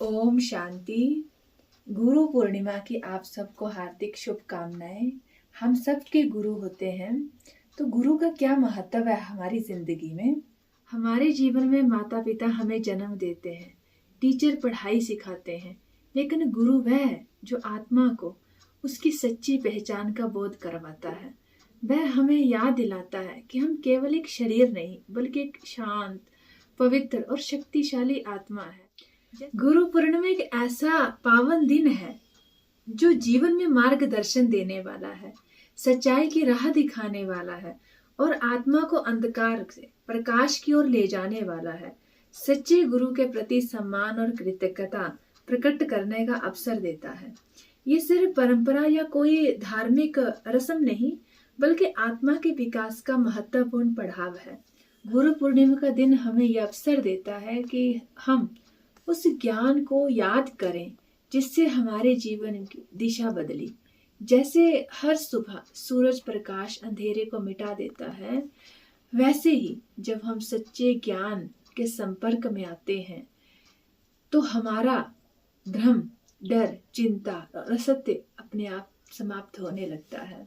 ओम शांति। गुरु पूर्णिमा की आप सबको हार्दिक शुभकामनाएं। हम सब के गुरु होते हैं, तो गुरु का क्या महत्व है हमारी जिंदगी में। हमारे जीवन में माता पिता हमें जन्म देते हैं, टीचर पढ़ाई सिखाते हैं, लेकिन गुरु वह है जो आत्मा को उसकी सच्ची पहचान का बोध करवाता है। वह हमें याद दिलाता है कि हम केवल एक शरीर नहीं बल्कि एक शांत, पवित्र और शक्तिशाली आत्मा है। गुरु पूर्णिमा एक ऐसा पावन दिन है जो जीवन में मार्गदर्शन देने वाला है, सच्चाई की राह दिखाने वाला है और आत्मा को अंधकार से प्रकाश की ओर ले जाने वाला है। सच्चे गुरु के प्रति सम्मान और कृतज्ञता प्रकट करने का अवसर देता है। ये सिर्फ परंपरा या कोई धार्मिक रस्म नहीं, बल्कि आत्मा के विकास का महत्वपूर्ण पड़ाव है। गुरु पूर्णिमा का दिन हमें यह अवसर देता है कि हम उस ज्ञान को याद करें जिससे हमारे जीवन की दिशा बदली। जैसे हर सुबह सूरज प्रकाश अंधेरे को मिटा देता है, वैसे ही जब हम सच्चे ज्ञान के संपर्क में आते हैं तो हमारा भ्रम, डर, चिंता और असत्य अपने आप समाप्त होने लगता है।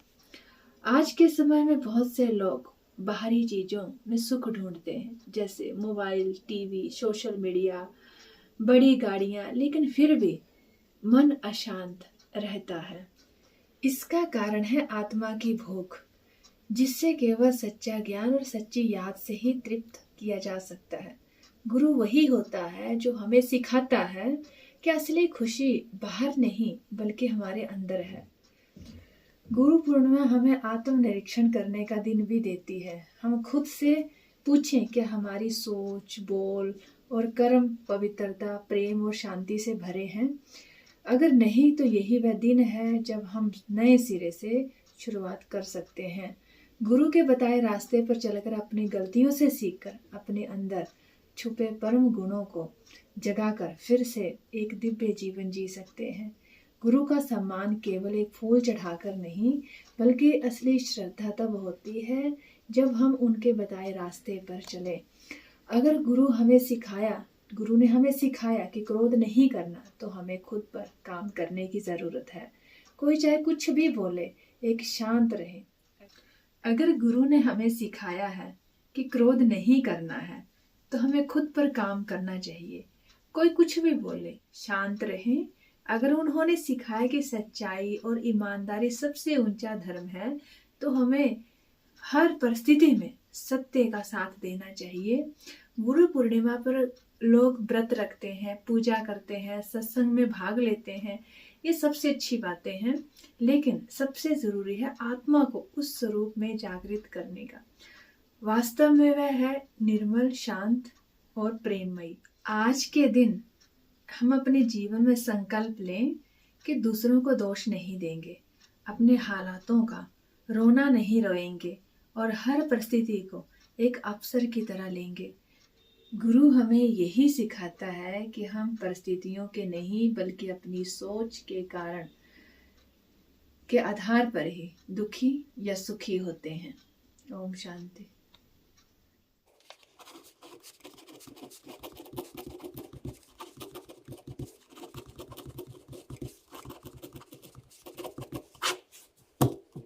आज के समय में बहुत से लोग बाहरी चीजों में सुख ढूंढते हैं, जैसे मोबाइल, टीवी, सोशल मीडिया, बड़ी गाड़ियां, लेकिन फिर भी मन अशांत रहता है। इसका कारण है आत्मा की भूख, जिससे केवल सच्चा ज्ञान और सच्ची याद से ही तृप्त किया जा सकता है। गुरु वही होता है जो हमें सिखाता है कि असली खुशी बाहर नहीं बल्कि हमारे अंदर है। गुरु पूर्णिमा हमें आत्मनिरीक्षण करने का दिन भी देती है। हम खुद से पूछें कि हमारी सोच, बोल और कर्म पवित्रता, प्रेम और शांति से भरे हैं। अगर नहीं तो यही वह दिन है जब हम नए सिरे से शुरुआत कर सकते हैं। गुरु के बताए रास्ते पर चलकर अपनी गलतियों से सीखकर अपने अंदर छुपे परम गुणों को जगाकर फिर से एक दिव्य जीवन जी सकते हैं। गुरु का सम्मान केवल एक फूल चढ़ाकर नहीं, बल्कि असली श्रद्धा तब होती है जब हम उनके बताए रास्ते पर चले। अगर गुरु ने हमें सिखाया कि क्रोध नहीं करना, तो हमें खुद पर काम करने की जरूरत है। कोई चाहे कुछ भी बोले, एक शांत रहे। अगर गुरु ने हमें सिखाया है कि क्रोध नहीं करना है, तो हमें खुद पर काम करना चाहिए। कोई कुछ भी बोले, शांत रहे। अगर उन्होंने सिखाया कि सच्चाई और ईमानदारी सबसे ऊंचा धर्म है, तो हमें हर परिस्थिति में सत्य का साथ देना चाहिए। गुरु पूर्णिमा पर लोग व्रत रखते हैं, पूजा करते हैं, सत्संग में भाग लेते हैं। ये सबसे अच्छी बातें हैं, लेकिन सबसे जरूरी है आत्मा को उस स्वरूप में जागृत करने का। वास्तव में वह है निर्मल, शांत और प्रेममयी। आज के दिन हम अपने जीवन में संकल्प लें कि दूसरों को दोष नहीं देंगे, अपने हालातों का रोना नहीं रोएंगे और हर परिस्थिति को एक अवसर की तरह लेंगे। गुरु हमें यही सिखाता है कि हम परिस्थितियों के नहीं बल्कि अपनी सोच के कारण के आधार पर ही दुखी या सुखी होते हैं। ओम शांति।